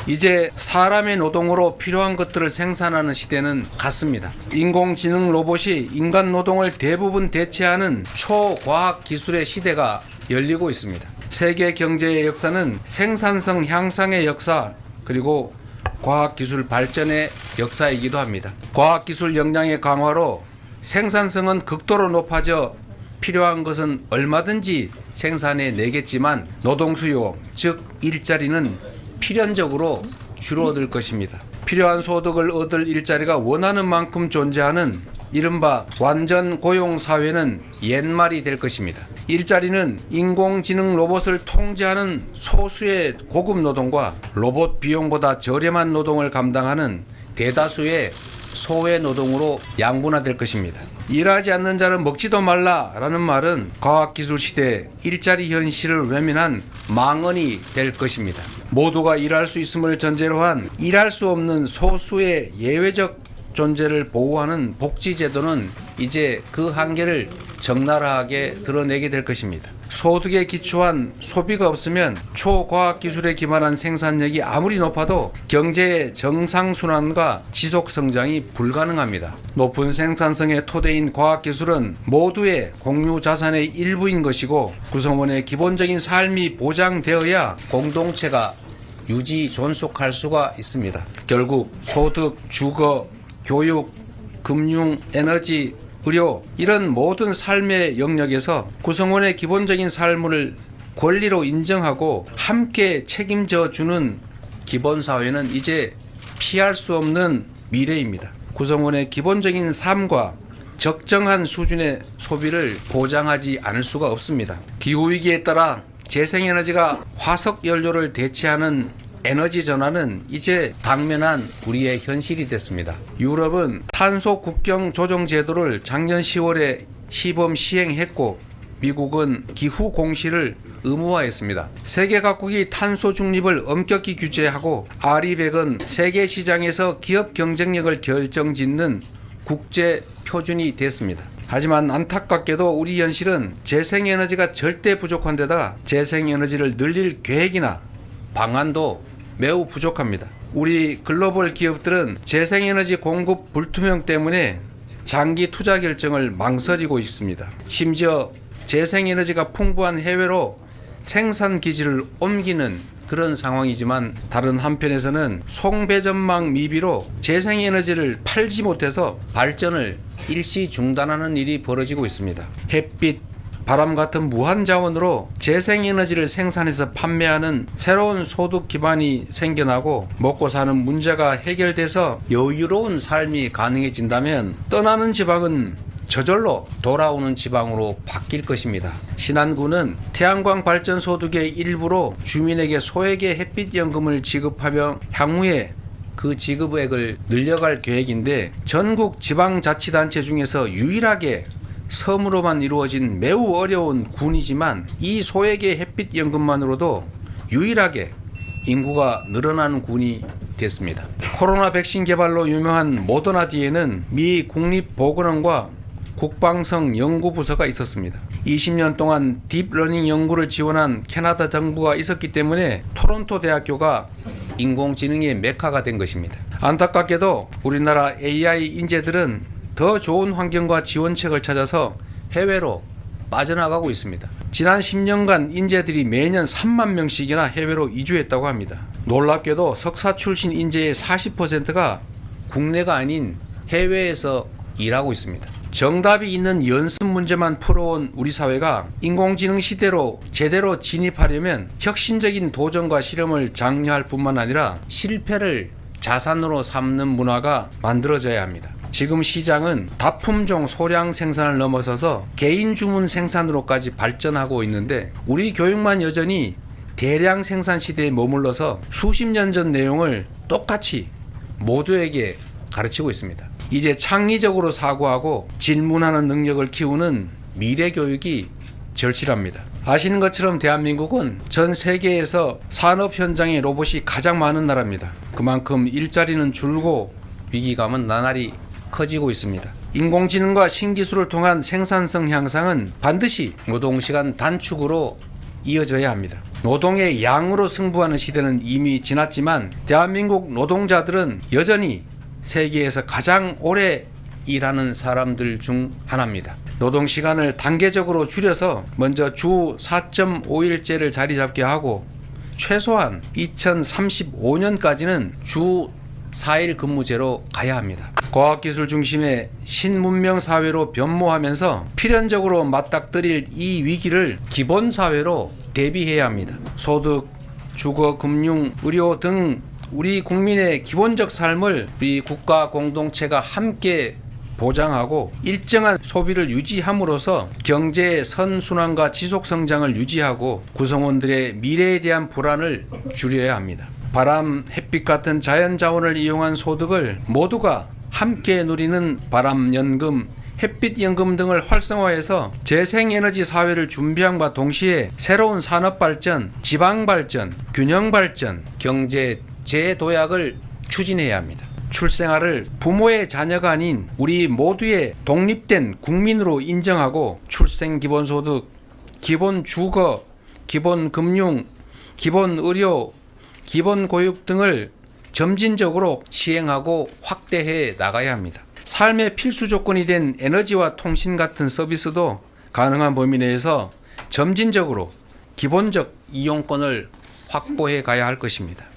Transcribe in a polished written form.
이제 사람의 노동으로 필요한 것들을 생산하는 시대는 갔습니다. 인공지능 로봇이 인간 노동을 대부분 대체하는 초과학 기술의 시대가 열리고 있습니다. 세계 경제의 역사는 생산성 향상의 역사, 그리고 과학기술 발전의 역사이기도 합니다. 과학기술 역량의 강화로 생산성은 극도로 높아져 필요한 것은 얼마든지 생산해 내겠지만 노동 수요, 즉 일자리는 필연적으로 줄어들 것입니다. 필요한 소득을 얻을 일자리가 원하는 만큼 존재하는 이른바 완전 고용 사회는 옛말이 될 것입니다. 일자리는 인공지능 로봇을 통제하는 소수의 고급 노동과 로봇 비용보다 저렴한 노동을 감당하는 대다수의 소외 노동으로 양분화될 것입니다. 일하지 않는 자는 먹지도 말라라는 말은 과학기술 시대 일자리 현실을 외면한 망언이 될 것입니다. 모두가 일할 수 있음을 전제로 한 일할 수 없는 소수의 예외적 존재를 보호하는 복지제도는 이제 그 한계를 적나라하게 드러내게 될 것입니다. 소득에 기초한 소비가 없으면 초과학기술에 기반한 생산력이 아무리 높아도 경제의 정상순환과 지속성장이 불가능합니다. 높은 생산성의 토대인 과학기술은 모두의 공유자산의 일부인 것이고 구성원의 기본적인 삶이 보장되어야 공동체가 유지 존속할 수가 있습니다. 결국 소득, 주거, 교육, 금융, 에너지, 의료 이런 모든 삶의 영역에서 구성원의 기본적인 삶을 권리로 인정하고 함께 책임져 주는 기본사회는 이제 피할 수 없는 미래입니다. 구성원의 기본적인 삶과 적정한 수준의 소비를 보장하지 않을 수가 없습니다. 기후위기에 따라 재생에너지가 화석연료를 대체하는 에너지 전환은 이제 당면한 우리의 현실이 됐습니다. 유럽은 탄소 국경 조정 제도를 작년 10월에 시범 시행했고 미국은 기후 공시를 의무화했습니다. 세계 각국이 탄소 중립을 엄격히 규제하고 RE100은 세계 시장에서 기업 경쟁력을 결정짓는 국제 표준이 됐습니다. 하지만 안타깝게도 우리 현실은 재생에너지가 절대 부족한 데다 재생에너지를 늘릴 계획이나 방안도 매우 부족합니다. 우리 글로벌 기업들은 재생에너지 공급 불투명 때문에 장기 투자 결정을 망설이고 있습니다. 심지어 재생에너지가 풍부한 해외로 생산 기지를 옮기는 그런 상황이지만 다른 한편에서는 송배전망 미비로 재생에너지를 팔지 못해서 발전을 일시 중단하는 일이 벌어지고 있습니다. 햇빛, 바람 같은 무한 자원으로 재생에너지를 생산해서 판매하는 새로운 소득 기반이 생겨나고 먹고 사는 문제가 해결돼서 여유로운 삶이 가능해진다면 떠나는 지방은 저절로 돌아오는 지방으로 바뀔 것입니다. 신안군은 태양광 발전 소득의 일부로 주민에게 소액의 햇빛연금을 지급하며 향후에 그 지급액을 늘려갈 계획인데 전국 지방자치단체 중에서 유일하게 섬으로만 이루어진 매우 어려운 군이지만 이 소액의 햇빛연금만으로도 유일하게 인구가 늘어나는 군이 됐습니다. 코로나 백신 개발로 유명한 모더나디에는 미 국립보건원과 국방성 연구부서가 있었습니다. 20년 동안 딥러닝 연구를 지원한 캐나다 정부가 있었기 때문에 토론토 대학교가 인공지능의 메카가 된 것입니다. 안타깝게도 우리나라 AI 인재들은 더 좋은 환경과 지원책을 찾아서 해외로 빠져나가고 있습니다. 지난 10년간 인재들이 매년 3만 명씩이나 해외로 이주했다고 합니다. 놀랍게도 석사 출신 인재의 40%가 국내가 아닌 해외에서 일하고 있습니다. 정답이 있는 연습 문제만 풀어온 우리 사회가 인공지능 시대로 제대로 진입하려면 혁신적인 도전과 실험을 장려할 뿐만 아니라 실패를 자산으로 삼는 문화가 만들어져야 합니다. 지금 시장은 다품종 소량 생산을 넘어서서 개인 주문 생산으로까지 발전하고 있는데 우리 교육만 여전히 대량 생산 시대에 머물러서 수십 년 전 내용을 똑같이 모두에게 가르치고 있습니다. 이제 창의적으로 사고하고 질문하는 능력을 키우는 미래 교육이 절실합니다. 아시는 것처럼 대한민국은 전 세계에서 산업 현장에 로봇이 가장 많은 나라입니다. 그만큼 일자리는 줄고 위기감은 나날이 커지고 있습니다. 인공지능과 신기술을 통한 생산성 향상은 반드시 노동시간 단축으로 이어져야 합니다. 노동의 양으로 승부하는 시대는 이미 지났지만 대한민국 노동자들은 여전히 세계에서 가장 오래 일하는 사람들 중 하나입니다. 노동 시간을 단계적으로 줄여서 먼저 주 4.5일제를 자리 잡게 하고 최소한 2035년까지는 주 4일 근무제로 가야 합니다. 과학기술 중심의 신문명 사회로 변모하면서 필연적으로 맞닥뜨릴 이 위기를 기본사회로 대비해야 합니다. 소득, 주거, 금융, 의료 등 우리 국민의 기본적 삶을 우리 국가 공동체가 함께 보장하고 일정한 소비를 유지함으로써 경제의 선순환과 지속성장을 유지하고 구성원들의 미래에 대한 불안을 줄여야 합니다. 바람, 햇빛 같은 자연자원을 이용한 소득을 모두가 함께 누리는 바람연금, 햇빛연금 등을 활성화해서 재생에너지 사회를 준비함과 동시에 새로운 산업발전, 지방발전, 균형발전, 경제 재도약을 추진해야 합니다. 출생아를 부모의 자녀가 아닌 우리 모두의 독립된 국민으로 인정하고 출생기본소득, 기본주거, 기본금융, 기본의료, 기본교육 등을 점진적으로 시행하고 확대해 나가야 합니다. 삶의 필수 조건이 된 에너지와 통신 같은 서비스도 가능한 범위 내에서 점진적으로 기본적 이용권을 확보해 가야 할 것입니다.